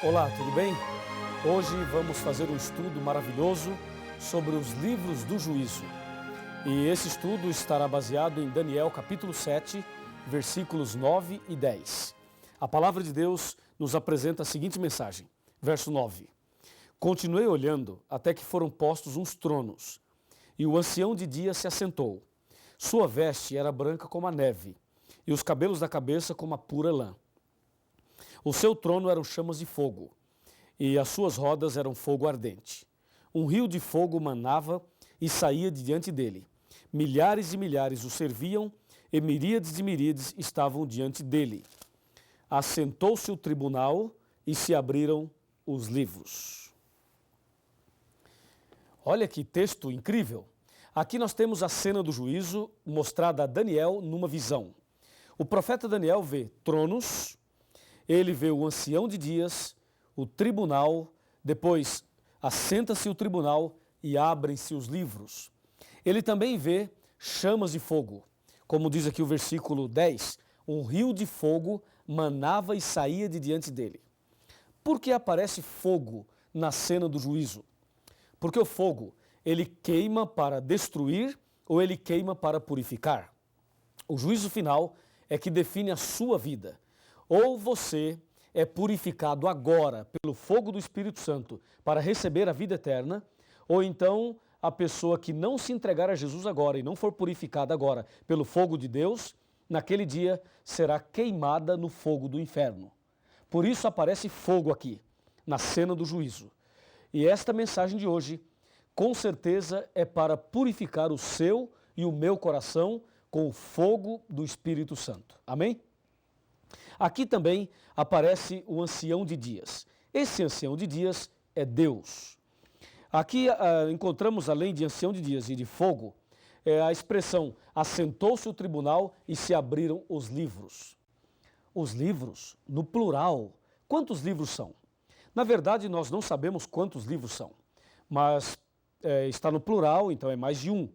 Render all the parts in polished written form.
Olá, tudo bem? Hoje vamos fazer um estudo maravilhoso sobre os livros do juízo. E esse estudo estará baseado em Daniel capítulo 7, versículos 9 e 10. A palavra de Deus nos apresenta a seguinte mensagem, verso 9. Continuei olhando até que foram postos uns tronos, e o ancião de dias se assentou. Sua veste era branca como a neve, e os cabelos da cabeça como a pura lã. O seu trono eram chamas de fogo, e as suas rodas eram fogo ardente. Um rio de fogo manava e saía de diante dele. Milhares e milhares o serviam, e miríades de miríades estavam diante dele. Assentou-se o tribunal e se abriram os livros. Olha que texto incrível! Aqui nós temos a cena do juízo mostrada a Daniel numa visão. O profeta Daniel vê tronos, ele vê o ancião de dias, o tribunal, depois assenta-se o tribunal e abrem-se os livros. Ele também vê chamas de fogo, como diz aqui o versículo 10, um rio de fogo manava e saía de diante dele. Por que aparece fogo na cena do juízo? Porque o fogo, ele queima para destruir ou ele queima para purificar. O juízo final é que define a sua vida. Ou você é purificado agora pelo fogo do Espírito Santo para receber a vida eterna, ou então a pessoa que não se entregar a Jesus agora e não for purificada agora pelo fogo de Deus, naquele dia será queimada no fogo do inferno. Por isso aparece fogo aqui, na cena do juízo. E esta mensagem de hoje, com certeza, é para purificar o seu e o meu coração com o fogo do Espírito Santo. Amém? Aqui também aparece o ancião de dias. Esse ancião de dias é Deus. Aqui encontramos, além de ancião de dias e de fogo, a expressão assentou-se o tribunal e se abriram os livros. Os livros, no plural. Quantos livros são? Na verdade, nós não sabemos quantos livros são, mas está no plural, então é mais de um.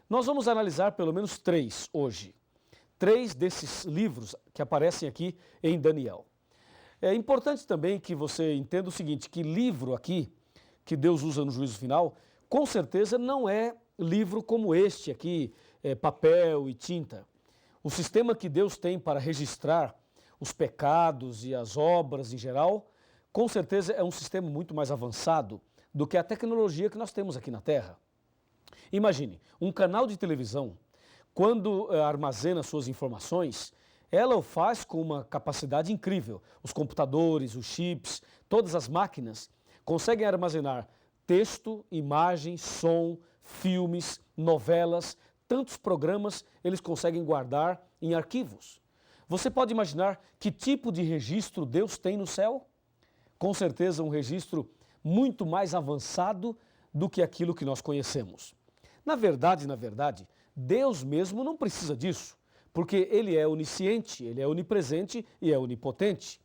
Nós vamos analisar pelo menos 3 hoje. 3 desses livros que aparecem aqui em Daniel. É importante também que você entenda o seguinte, que livro aqui, que Deus usa no juízo final, com certeza não é livro como este aqui, papel e tinta. O sistema que Deus tem para registrar os pecados e as obras em geral, com certeza é um sistema muito mais avançado do que a tecnologia que nós temos aqui na Terra. Imagine, um canal de televisão, quando armazena suas informações, ela o faz com uma capacidade incrível. Os computadores, os chips, todas as máquinas conseguem armazenar texto, imagem, som, filmes, novelas, tantos programas eles conseguem guardar em arquivos. Você pode imaginar que tipo de registro Deus tem no céu? Com certeza um registro muito mais avançado do que aquilo que nós conhecemos. Na verdade, Deus mesmo não precisa disso, porque Ele é onisciente, Ele é onipresente e é onipotente.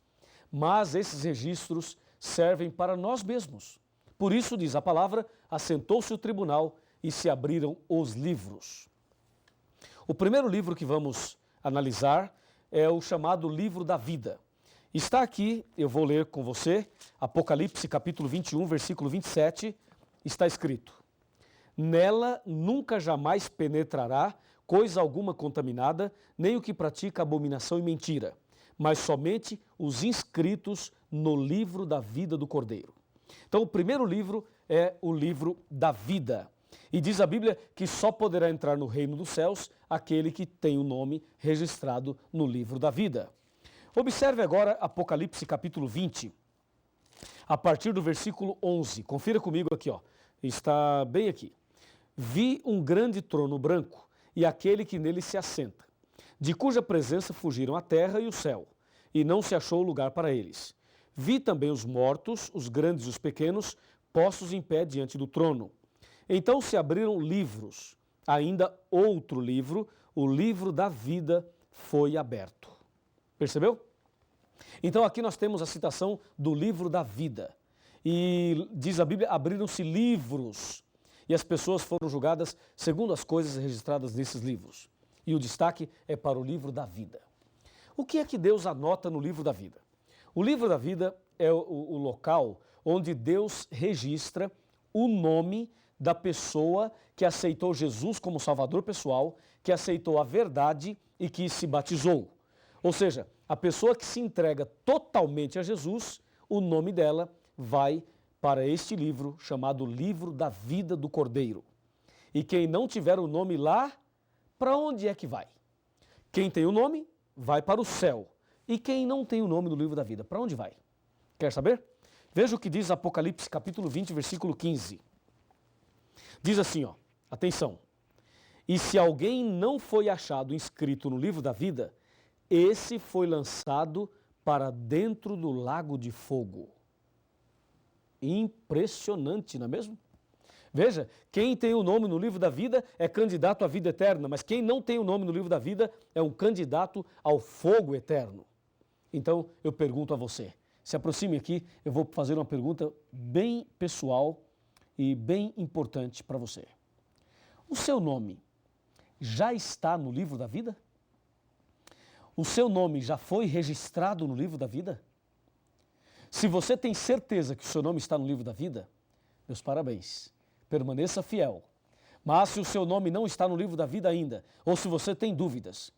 Mas esses registros servem para nós mesmos. Por isso, diz a palavra, assentou-se o tribunal e se abriram os livros. O primeiro livro que vamos analisar é o chamado livro da vida. Está aqui, eu vou ler com você, Apocalipse capítulo 21, versículo 27, está escrito: Nela nunca jamais penetrará coisa alguma contaminada, nem o que pratica abominação e mentira, mas somente os inscritos no livro da vida do Cordeiro. Então o primeiro livro é o livro da vida. E diz a Bíblia que só poderá entrar no reino dos céus aquele que tem o nome registrado no livro da vida. Observe agora Apocalipse capítulo 20, a partir do versículo 11. Confira comigo aqui, ó. Está bem aqui. Vi um grande trono branco e aquele que nele se assenta, de cuja presença fugiram a terra e o céu, e não se achou lugar para eles. Vi também os mortos, os grandes e os pequenos, postos em pé diante do trono. Então se abriram livros, ainda outro livro, o livro da vida foi aberto. Percebeu? Então aqui nós temos a citação do livro da vida. E diz a Bíblia, abriram-se livros e as pessoas foram julgadas segundo as coisas registradas nesses livros. E o destaque é para o livro da vida. O que é que Deus anota no livro da vida? O livro da vida é o local onde Deus registra o nome da pessoa que aceitou Jesus como Salvador pessoal, que aceitou a verdade e que se batizou. Ou seja, a pessoa que se entrega totalmente a Jesus, o nome dela vai para este livro chamado Livro da Vida do Cordeiro. E quem não tiver o nome lá, para onde é que vai? Quem tem o nome, vai para o céu. E quem não tem o nome no livro da vida, para onde vai? Quer saber? Veja o que diz Apocalipse capítulo 20, versículo 15. Diz assim, ó, atenção. E se alguém não foi achado inscrito no livro da vida, esse foi lançado para dentro do lago de fogo. Impressionante, não é mesmo? Veja, quem tem o nome no livro da vida é candidato à vida eterna, mas quem não tem o nome no livro da vida é um candidato ao fogo eterno. Então, eu pergunto a você, se aproxime aqui, eu vou fazer uma pergunta bem pessoal e bem importante para você. O seu nome já está no livro da vida? O seu nome já foi registrado no livro da vida? Se você tem certeza que o seu nome está no livro da vida, meus parabéns, permaneça fiel. Mas se o seu nome não está no livro da vida ainda, ou se você tem dúvidas,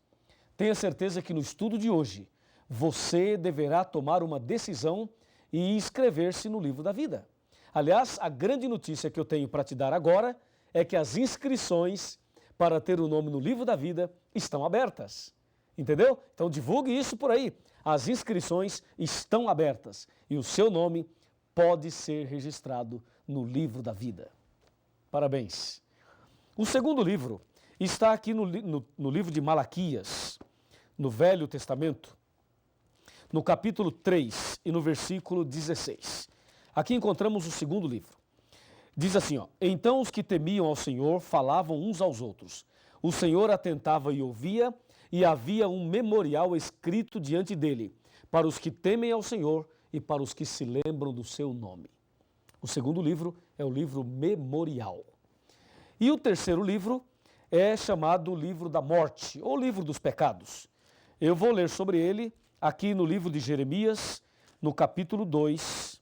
tenha certeza que no estudo de hoje, você deverá tomar uma decisão e inscrever-se no livro da vida. Aliás, a grande notícia que eu tenho para te dar agora é que as inscrições para ter o nome no livro da vida estão abertas. Entendeu? Então divulgue isso por aí. As inscrições estão abertas e o seu nome pode ser registrado no livro da vida. Parabéns. O segundo livro está aqui no livro de Malaquias, no Velho Testamento, no capítulo 3 e no versículo 16. Aqui encontramos o segundo livro. Diz assim, ó, então os que temiam ao Senhor falavam uns aos outros. O Senhor atentava e ouvia, e havia um memorial escrito diante dele, para os que temem ao Senhor e para os que se lembram do seu nome. O segundo livro é o livro memorial. E o terceiro livro é chamado livro da morte, ou livro dos pecados. Eu vou ler sobre ele aqui no livro de Jeremias, no capítulo 2.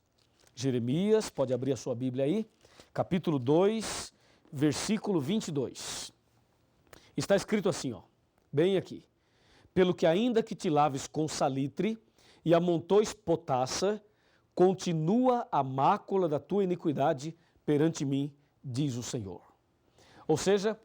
Jeremias, pode abrir a sua Bíblia aí, capítulo 2, versículo 22. Está escrito assim, ó, bem aqui. Pelo que ainda que te laves com salitre e amontoes potassa, continua a mácula da tua iniquidade perante mim, diz o Senhor. Ou seja,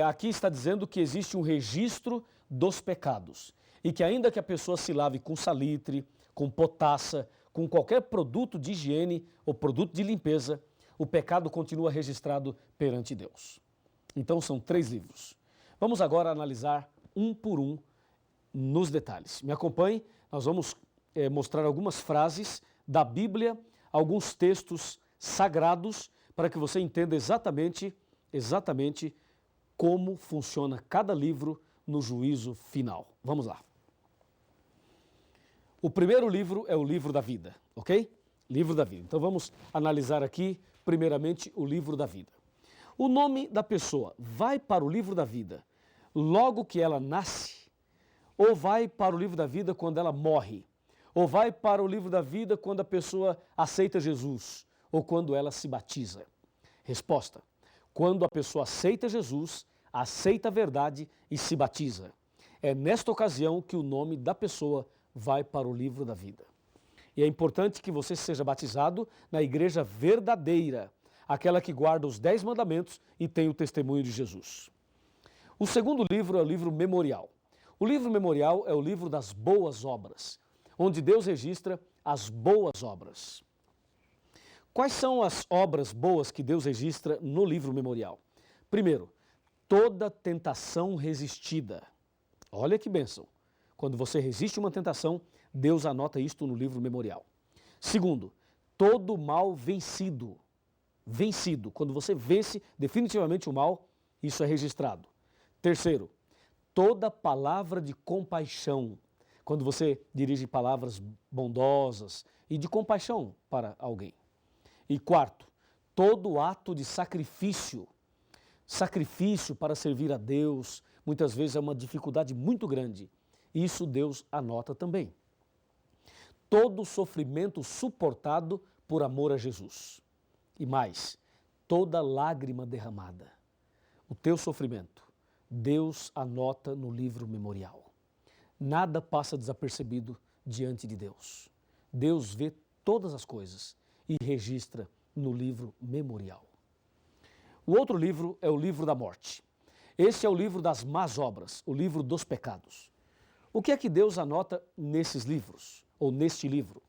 aqui está dizendo que existe um registro dos pecados e que ainda que a pessoa se lave com salitre, com potassa, com qualquer produto de higiene ou produto de limpeza, o pecado continua registrado perante Deus. Então são 3 livros. Vamos agora analisar um por um nos detalhes. Me acompanhe, nós vamos mostrar algumas frases da Bíblia, alguns textos sagrados, para que você entenda exatamente como funciona cada livro no juízo final. Vamos lá. O primeiro livro é o livro da vida, ok? Livro da vida. Então vamos analisar aqui, primeiramente, o livro da vida. O nome da pessoa vai para o livro da vida logo que ela nasce, ou vai para o livro da vida quando ela morre, ou vai para o livro da vida quando a pessoa aceita Jesus, ou quando ela se batiza? Resposta: quando a pessoa aceita Jesus, aceita a verdade e se batiza. É nesta ocasião que o nome da pessoa vai para o livro da vida. E é importante que você seja batizado na igreja verdadeira, aquela que guarda os 10 mandamentos e tem o testemunho de Jesus. O segundo livro é o livro memorial. O livro memorial é o livro das boas obras, onde Deus registra as boas obras. Quais são as obras boas que Deus registra no livro memorial? Primeiro, toda tentação resistida. Olha que bênção. Quando você resiste uma tentação, Deus anota isto no livro memorial. Segundo, todo mal vencido. Vencido. Quando você vence definitivamente o mal, isso é registrado. Terceiro, toda palavra de compaixão. Quando você dirige palavras bondosas e de compaixão para alguém. E quarto, todo ato de sacrifício. Sacrifício para servir a Deus, muitas vezes é uma dificuldade muito grande. Isso Deus anota também. todo sofrimento suportado por amor a Jesus. E mais, toda lágrima derramada. O teu sofrimento, Deus anota no livro memorial. Nada passa desapercebido diante de Deus. Deus vê todas as coisas e registra no livro memorial. O outro livro é o livro da morte. Este é o livro das más obras, o livro dos pecados. O que é que Deus anota nesses livros, ou neste livro?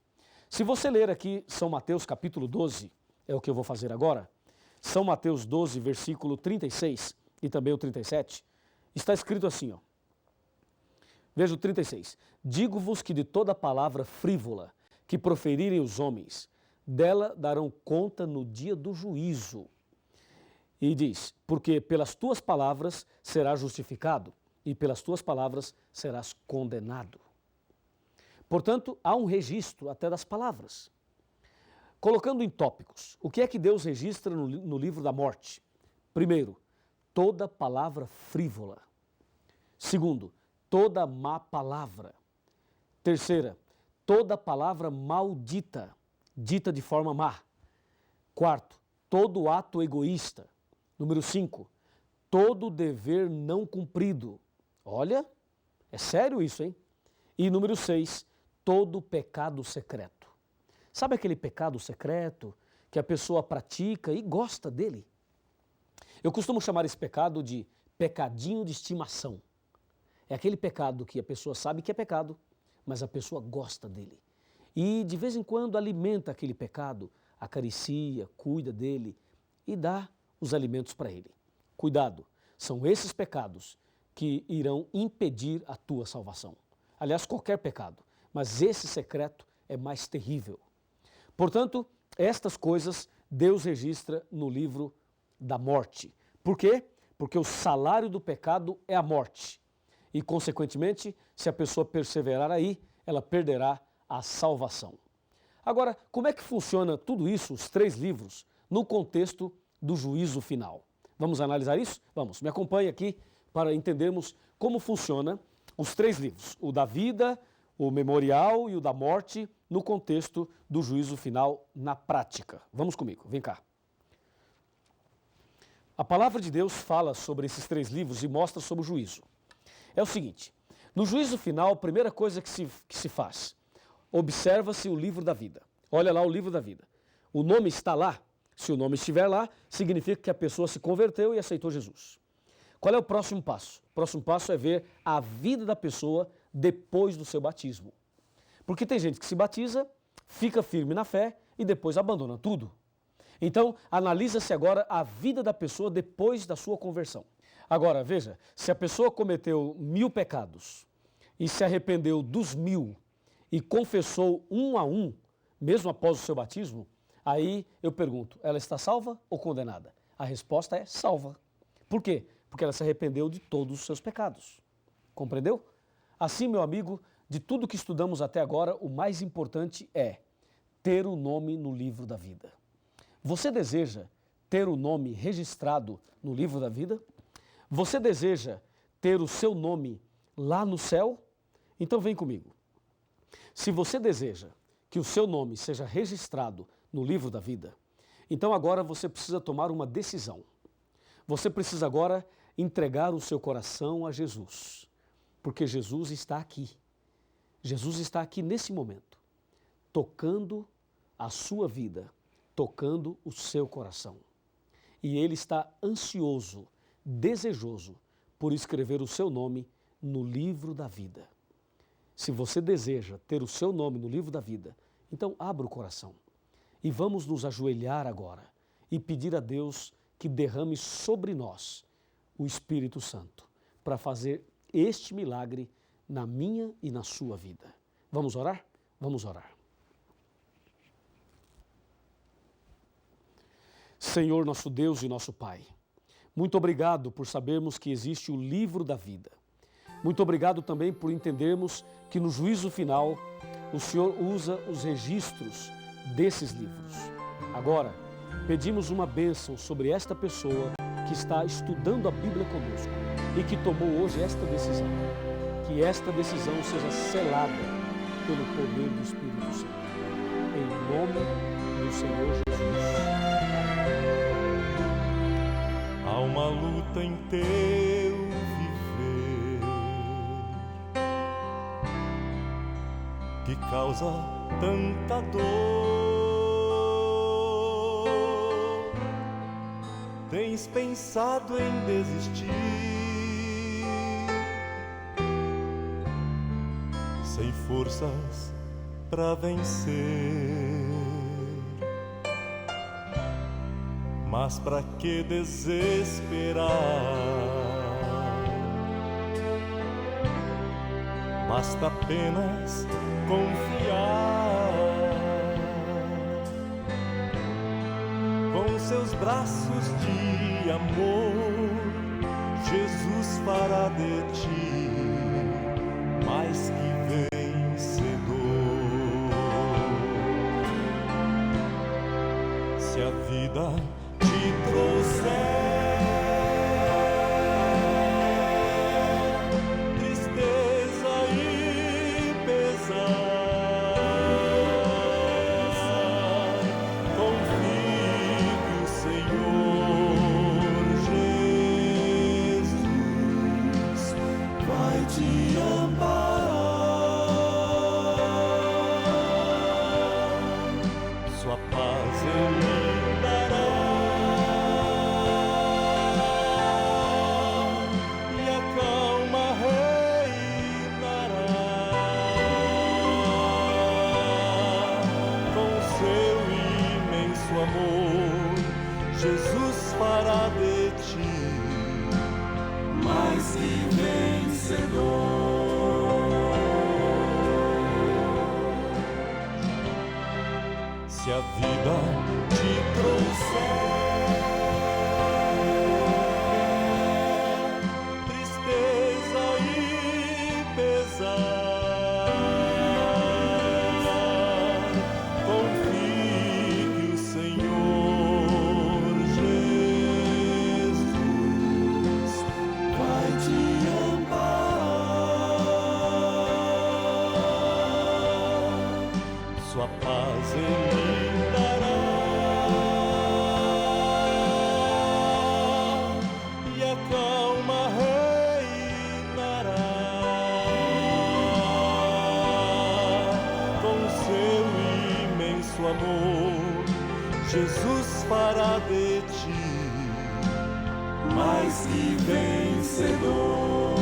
Se você ler aqui São Mateus capítulo 12, é o que eu vou fazer agora, São Mateus 12, versículo 36 e também o 37, está escrito assim, ó. Veja o 36. Digo-vos que de toda palavra frívola que proferirem os homens, dela darão conta no dia do juízo. E diz, porque pelas tuas palavras serás justificado e pelas tuas palavras serás condenado. Portanto, há um registro até das palavras. Colocando em tópicos, o que é que Deus registra no livro da morte? Primeiro, toda palavra frívola. Segundo, toda má palavra. Terceira, toda palavra maldita, dita de forma má. Quarto, todo ato egoísta. Número 5, todo dever não cumprido. Olha, é sério isso, hein? E número 6, todo pecado secreto. Sabe aquele pecado secreto que a pessoa pratica e gosta dele? Eu costumo chamar esse pecado de pecadinho de estimação. É aquele pecado que a pessoa sabe que é pecado, mas a pessoa gosta dele. E de vez em quando alimenta aquele pecado, acaricia, cuida dele e dá os alimentos para ele. Cuidado, são esses pecados que irão impedir a tua salvação. Aliás, qualquer pecado, mas esse secreto é mais terrível. Portanto, estas coisas Deus registra no livro da morte. Por quê? Porque o salário do pecado é a morte. E, consequentemente, se a pessoa perseverar aí, ela perderá a salvação. Agora, como é que funciona tudo isso, os 3 livros, no contexto do juízo final? Vamos analisar isso? Vamos, me acompanhe aqui para entendermos como funciona os 3 livros, o da vida, o memorial e o da morte, no contexto do juízo final na prática. Vamos comigo, vem cá. A palavra de Deus fala sobre esses 3 livros e mostra sobre o juízo. É o seguinte, no juízo final, a primeira coisa que se faz, observa-se o livro da vida. Olha lá o livro da vida. O nome está lá. Se o nome estiver lá, significa que a pessoa se converteu e aceitou Jesus. Qual é o próximo passo? O próximo passo é ver a vida da pessoa depois do seu batismo. Porque tem gente que se batiza, fica firme na fé e depois abandona tudo. Então, analisa-se agora a vida da pessoa depois da sua conversão. Agora, veja, se a pessoa cometeu 1000 pecados e se arrependeu dos 1000 e confessou um a um, mesmo após o seu batismo, aí eu pergunto, ela está salva ou condenada? A resposta é salva. Por quê? Porque ela se arrependeu de todos os seus pecados. Compreendeu? Assim, meu amigo, de tudo que estudamos até agora, o mais importante é ter o nome no livro da vida. Você deseja ter o nome registrado no livro da vida? Você deseja ter o seu nome lá no céu? Então vem comigo. Se você deseja que o seu nome seja registrado no livro da vida, então agora você precisa tomar uma decisão. Você precisa agora entregar o seu coração a Jesus, porque Jesus está aqui. Jesus está aqui nesse momento, tocando a sua vida, tocando o seu coração. E Ele está ansioso, desejoso por escrever o seu nome no livro da vida. Se você deseja ter o seu nome no livro da vida, então abra o coração e vamos nos ajoelhar agora e pedir a Deus que derrame sobre nós o Espírito Santo para fazer este milagre na minha e na sua vida. Vamos orar? Vamos orar. Senhor, nosso Deus e nosso Pai, muito obrigado por sabermos que existe o livro da vida. Muito obrigado também por entendermos que no juízo final o Senhor usa os registros desses livros. Agora, pedimos uma bênção sobre esta pessoa que está estudando a Bíblia conosco e que tomou hoje esta decisão. Que esta decisão seja selada pelo poder do Espírito Santo. Em nome do Senhor Jesus. Há uma luta em teu viver que causa tanta dor. Tens pensado em desistir, sem forças pra vencer. Mas pra que desesperar? Basta apenas confiar. Com seus braços de amor, Jesus fará de ti mais que vencedor. Se a vida te trouxer tristeza e pesar, confie que o Senhor Jesus vai te amparar. Sua paz Ele dará. Jesus fará de ti mais que vencedor. Se a vida te trouxer tristeza e pesar, confie que o Senhor Jesus vai te amparar. Sua paz Ele dará e a calma reinará. Com seu imenso amor, Jesus fará de ti mais que vencedor.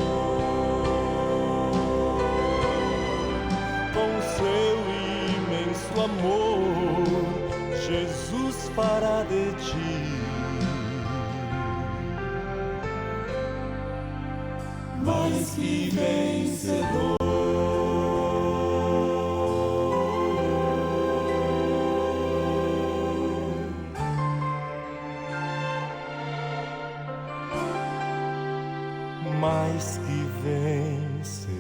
Com seu imenso amor, Jesus fará de ti mais que vencedor. Mais que vencedor.